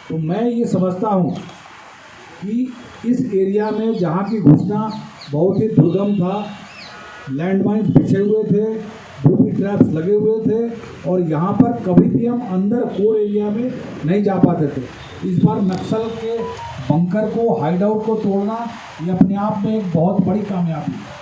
तो मैं ये समझता हूँ कि इस एरिया में जहाँ की घुसना बहुत ही दुर्गम था, लैंडमाइंस बिछे हुए थे, बूबी ट्रैप्स लगे हुए थे और यहाँ पर कभी भी हम अंदर कोर एरिया में नहीं जा पाते थे। इस बार नक्सल के बंकर को, हाइड आउट को तोड़ना ये अपने आप में एक बहुत बड़ी कामयाबी है।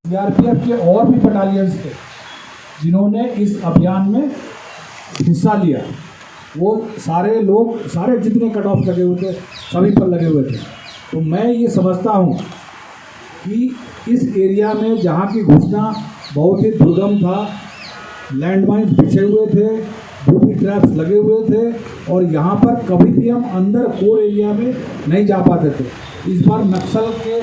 सीआरपीएफ के और भी बटालियंस थे जिन्होंने इस अभियान में हिस्सा लिया। वो सारे लोग, सारे जितने कट ऑफ लगे हुए थे सभी पर लगे हुए थे। तो मैं ये समझता हूँ कि इस एरिया में जहाँ की घुसना बहुत ही दुर्गम था, लैंडमाइंस बिछे हुए थे, बूबी ट्रैप्स लगे हुए थे और यहाँ पर कभी भी हम अंदर कोर एरिया में नहीं जा पाते थे। इस बार नक्सल के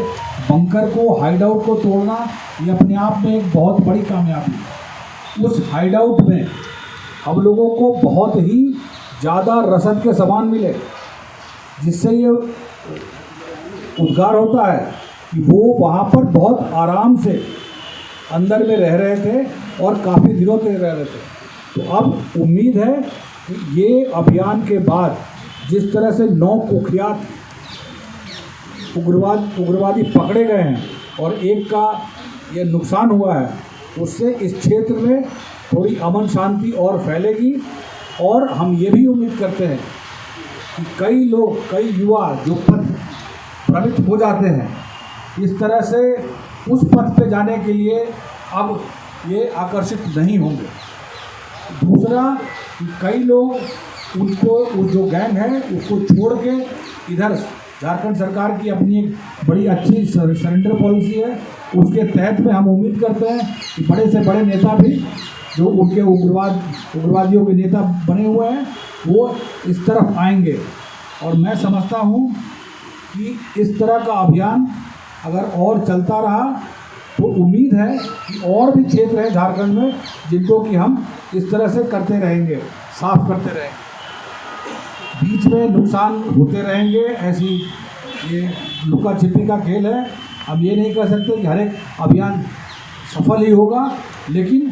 बंकर को, हाइड आउट को तोड़ना ये अपने आप में एक बहुत बड़ी कामयाबी है। उस हाइड आउट में हम लोगों को बहुत ही ज़्यादा रसद के सामान मिले, जिससे ये उद्गार होता है कि वो वहाँ पर बहुत आराम से अंदर में रह रहे थे और काफ़ी दिनों तक रह रहे थे। तो अब उम्मीद है कि ये अभियान के बाद जिस तरह से 9 कुख्यात उग्रवादी पकड़े गए हैं और एक का ये नुकसान हुआ है, उससे इस क्षेत्र में थोड़ी अमन शांति और फैलेगी। और हम ये भी उम्मीद करते हैं कि कई लोग, कई युवा जो पथ भ्रमित हो जाते हैं, इस तरह से उस पथ पे जाने के लिए अब ये आकर्षित नहीं होंगे। दूसरा, कई लोग उनको जो गैंग है उसको छोड़ के इधर झारखंड सरकार की अपनी एक बड़ी अच्छी सरेंडर पॉलिसी है, उसके तहत में हम उम्मीद करते हैं कि बड़े से बड़े नेता भी जो उनके उग्रवादियों के नेता बने हुए हैं वो इस तरफ आएंगे। और मैं समझता हूँ कि इस तरह का अभियान अगर और चलता रहा तो उम्मीद है कि और भी क्षेत्र हैं झारखंड में जिनको कि हम इस तरह से करते रहेंगे, साफ करते रहेंगे। बीच में नुकसान होते रहेंगे, ऐसी ये लुका छिपी का खेल है। अब ये नहीं कह सकते कि हर एक अभियान सफल ही होगा, लेकिन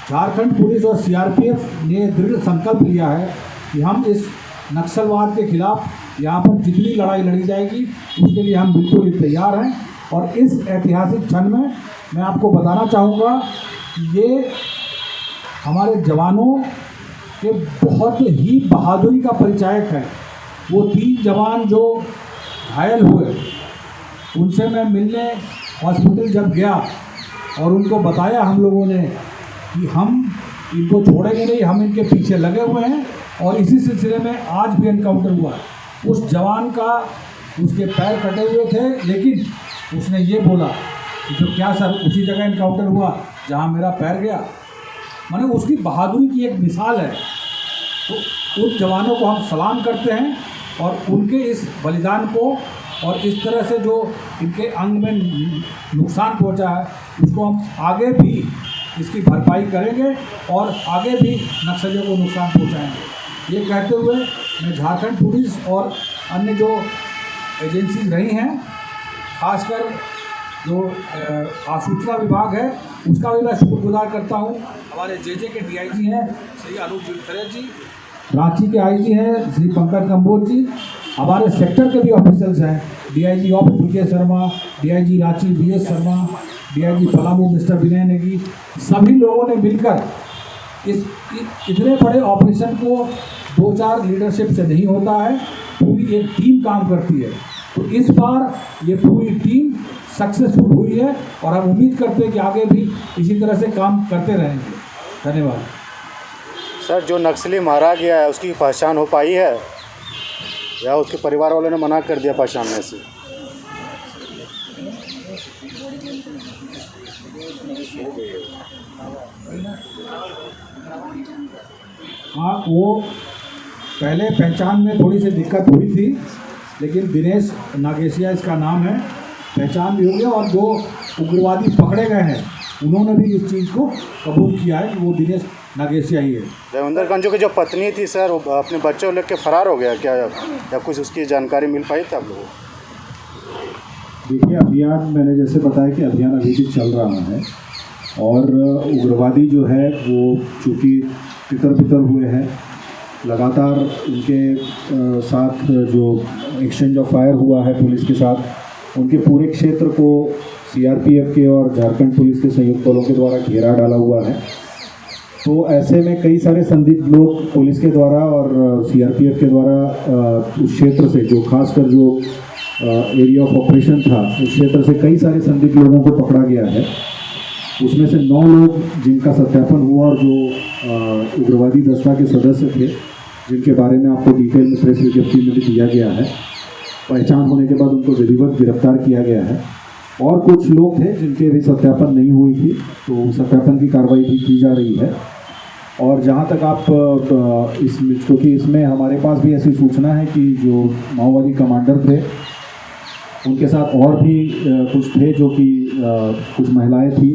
झारखंड पुलिस और सीआरपीएफ ने दृढ़ संकल्प लिया है कि हम इस नक्सलवाद के खिलाफ यहाँ पर जितनी लड़ाई लड़ी जाएगी उसके लिए हम बिल्कुल ही तैयार हैं। और इस ऐतिहासिक क्षण में मैं आपको बताना चाहूँगा कि ये हमारे जवानों के बहुत ही बहादुरी का परिचायक है। वो 3 जवान जो घायल हुए, उनसे मैं मिलने हॉस्पिटल जब गया और उनको बताया हम लोगों ने कि हम इनको छोड़ेंगे नहीं, हम इनके पीछे लगे हुए हैं। और इसी सिलसिले में आज भी एनकाउंटर हुआ। उस जवान का, उसके पैर कटे हुए थे, लेकिन उसने ये बोला कि तो क्या सर, उसी जगह एनकाउंटर हुआ जहाँ मेरा पैर गया। माने उसकी बहादुरी की एक मिसाल है। तो उन जवानों को हम सलाम करते हैं और उनके इस बलिदान को और इस तरह से जो इनके अंग में नुकसान पहुंचा है उसको हम आगे भी इसकी भरपाई करेंगे और आगे भी नक्सलियों को नुकसान पहुंचाएंगे। ये कहते हुए मैं झारखंड पुलिस और अन्य जो एजेंसीज रही हैं, खासकर जो सूचना विभाग है, उसका भी मैं शुक्रगुजार करता हूँ। हमारे जेजे के डीआईजी हैं श्री अनूप विलखरे जी, रांची के आईजी हैं श्री पंकज कंबोज जी, हमारे सेक्टर के भी ऑफिसर्स हैं, DIG of PK Sharma, DIG Ranchi VS Sharma, DIG Palamu mister Vinay Negi, सभी लोगों ने मिलकर इस इतने बड़े ऑपरेशन को 2-4 लीडरशिप से नहीं होता है, पूरी एक टीम काम करती है। तो इस बार ये पूरी टीम सक्सेसफुल हुई है और हम उम्मीद करते हैं कि आगे भी इसी तरह से काम करते रहेंगे। धन्यवाद। सर, जो नक्सली मारा गया है उसकी पहचान हो पाई है या उसके परिवार वालों ने मना कर दिया पहचानने से? हाँ, वो पहले पहचान में थोड़ी सी दिक्कत हुई थी, लेकिन दिनेश नागेशिया इसका नाम है, पहचान भी हो गया। और जो उग्रवादी पकड़े गए हैं उन्होंने भी इस चीज़ को कबूल किया है कि वो दिनेश नागेशिया ही है। देवेंद्र गंजू की जो पत्नी थी सर, वो अपने बच्चों को लेकर फरार हो गया क्या, या कुछ उसकी जानकारी मिल पाई थी आप लोगों को? देखिए, अभियान मैंने जैसे बताया कि अभियान अभी भी चल रहा है और उग्रवादी जो है वो चूँकि तितर-बितर हुए हैं, लगातार उनके साथ जो एक्सचेंज ऑफ फायर हुआ है पुलिस के साथ, उनके पूरे क्षेत्र को सीआरपीएफ के और झारखंड पुलिस के संयुक्त बलों के द्वारा घेरा डाला हुआ है। तो ऐसे में कई सारे संदिग्ध लोग पुलिस के द्वारा और सीआरपीएफ के द्वारा उस क्षेत्र से, जो खासकर जो एरिया ऑफ ऑपरेशन था, उस क्षेत्र से कई सारे संदिग्ध लोगों को पकड़ा गया है। उसमें से 9 लोग जिनका सत्यापन हुआ और जो उग्रवादी दस्ता के सदस्य थे, जिनके बारे में आपको डिटेल में प्रेस विज्ञप्ति में भी दिया गया है, पहचान होने के बाद उनको विधिवत गिरफ्तार किया गया है। और कुछ लोग थे जिनके भी सत्यापन नहीं हुई थी, तो सत्यापन की कार्रवाई भी की जा रही है। और जहाँ तक आप क्योंकि इसमें हमारे पास भी ऐसी सूचना है कि जो माओवादी कमांडर थे, उनके साथ और भी कुछ थे, जो कि कुछ महिलाएं थी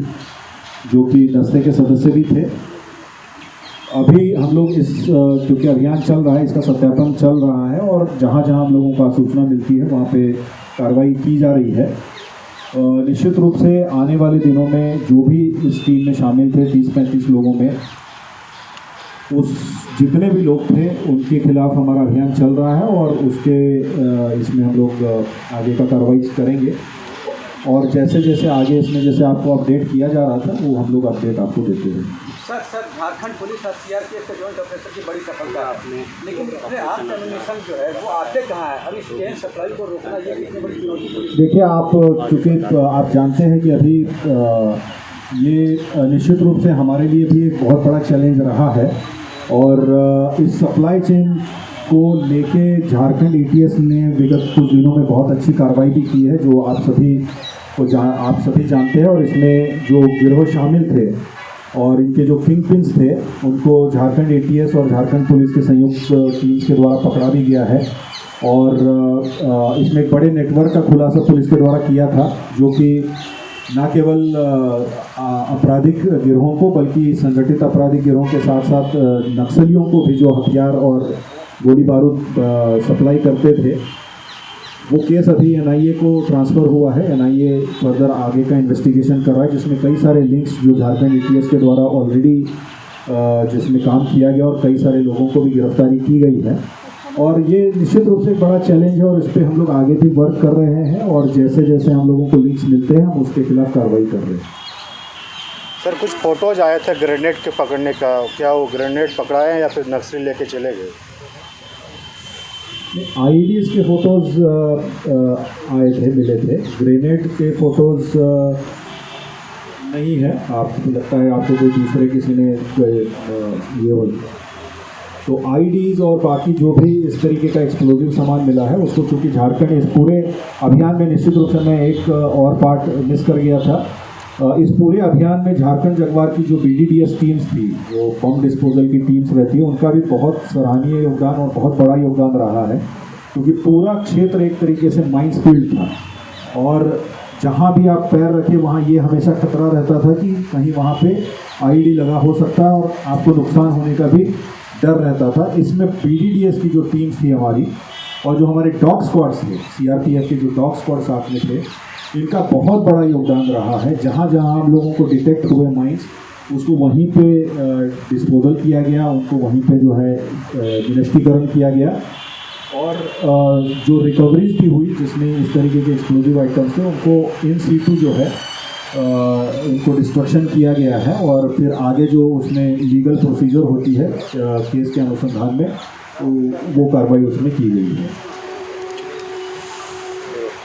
जो कि दस्ते के सदस्य भी थे। अभी हम लोग क्योंकि अभियान चल रहा है, इसका सत्यापन चल रहा है और जहाँ जहाँ हम लोगों को सूचना मिलती है वहाँ पे कार्रवाई की जा रही है। निश्चित रूप से आने वाले दिनों में जो भी इस टीम में शामिल थे, 30-35 लोगों में, उस जितने भी लोग थे उनके खिलाफ हमारा अभियान चल रहा है और उसके इसमें हम लोग आगे का कार्रवाई करेंगे। और जैसे जैसे आगे इसमें जैसे आपको अपडेट किया जा रहा था, वो हम लोग अपडेट आपको देते हैं। सर झारखंड पुलिस और सीआरपीएफ के जॉइंट ऑपरेशन की बड़ी सफलता आपने, लेकिन इसमें आर्म्स एम्यूनिशन जो है वो आते कहाँ है? अभी स्टेन सप्लाई को रोकना ये कितनी बड़ी चुनौती पुलिस? देखिए, आप चूँकि आप जानते हैं कि अभी ये निश्चित रूप से हमारे लिए भी एक बहुत बड़ा चैलेंज रहा है और इस सप्लाई चेन को लेके झारखंड एटीएस ने विगत कुछ दिनों में बहुत अच्छी कार्रवाई भी की है, जो आप सभी जानते हैं। और इसमें जो गिरोह शामिल थे और इनके जो किंग पिन्स थे, उनको झारखंड एटीएस और झारखंड पुलिस के संयुक्त टीम्स के द्वारा पकड़ा भी गया है। और इसमें एक बड़े नेटवर्क का खुलासा पुलिस के द्वारा किया था, जो कि न केवल आपराधिक गिरोहों को बल्कि संगठित आपराधिक गिरोहों के साथ साथ नक्सलियों को भी जो हथियार और गोली बारूद सप्लाई करते थे, वो केस अभी एनआईए को ट्रांसफ़र हुआ है। एनआईए फर्दर आगे का इन्वेस्टिगेशन कर रहा है, जिसमें कई सारे लिंक्स जो झारखंड एटीएस के द्वारा ऑलरेडी जिसमें काम किया गया और कई सारे लोगों को भी गिरफ्तारी की गई है। और ये निश्चित रूप से एक बड़ा चैलेंज है और इस पर हम लोग आगे भी वर्क कर रहे हैं और जैसे जैसे हम लोगों को लिंक्स मिलते हैं हम उसके खिलाफ कार्रवाई कर रहे हैं। सर, कुछ फोटोज आए थे ग्रेनेड के पकड़ने का, क्या वो ग्रेनेड पकड़ाए हैं या फिर नक्सली लेके चले गए? आईईडीज के फ़ोटोज़ आए थे, मिले थे। ग्रेनेड के फ़ोटोज़ नहीं है, आपको लगता है आपको कोई दूसरे किसी ने ये हो। तो आईईडीज और बाकी जो भी इस तरीके का एक्सप्लोजिव सामान मिला है, उसको चूँकि झारखंड इस पूरे अभियान में निश्चित रूप से मैं एक और पार्ट मिस कर गया था। इस पूरे अभियान में झारखंड जगवार की जो बीडीडीएस टीम्स थी, जो बम डिस्पोजल की टीम्स रहती है, उनका भी बहुत सराहनीय योगदान और बहुत बड़ा योगदान रहा है, क्योंकि पूरा क्षेत्र एक तरीके से माइंस फील्ड था और जहाँ भी आप पैर रखे वहाँ ये हमेशा खतरा रहता था कि कहीं वहाँ पे आईईडी लगा हो सकता है और आपको नुकसान होने का भी डर रहता था। इसमें बीडीडीएस की जो टीम्स थी हमारी और जो हमारे डॉग स्क्वाड्स थे, सीआरपीएफ के जो डॉग स्क्वाड साथ में थे, इनका बहुत बड़ा योगदान रहा है। जहाँ जहाँ हम लोगों को डिटेक्ट हुए माइंस, उसको वहीं पे डिस्पोजल किया गया, उनको वहीं पे जो है निरस्तीकरण किया गया और जो रिकवरीज भी हुई जिसमें इस तरीके के एक्सप्लोजिव आइटम्स थे, उनको इन सीटू जो है उनको डिस्ट्रक्शन किया गया है और फिर आगे जो उसमें लीगल प्रोसीजर होती है केस के अनुसंधान में, वो कार्रवाई उसमें की गई है।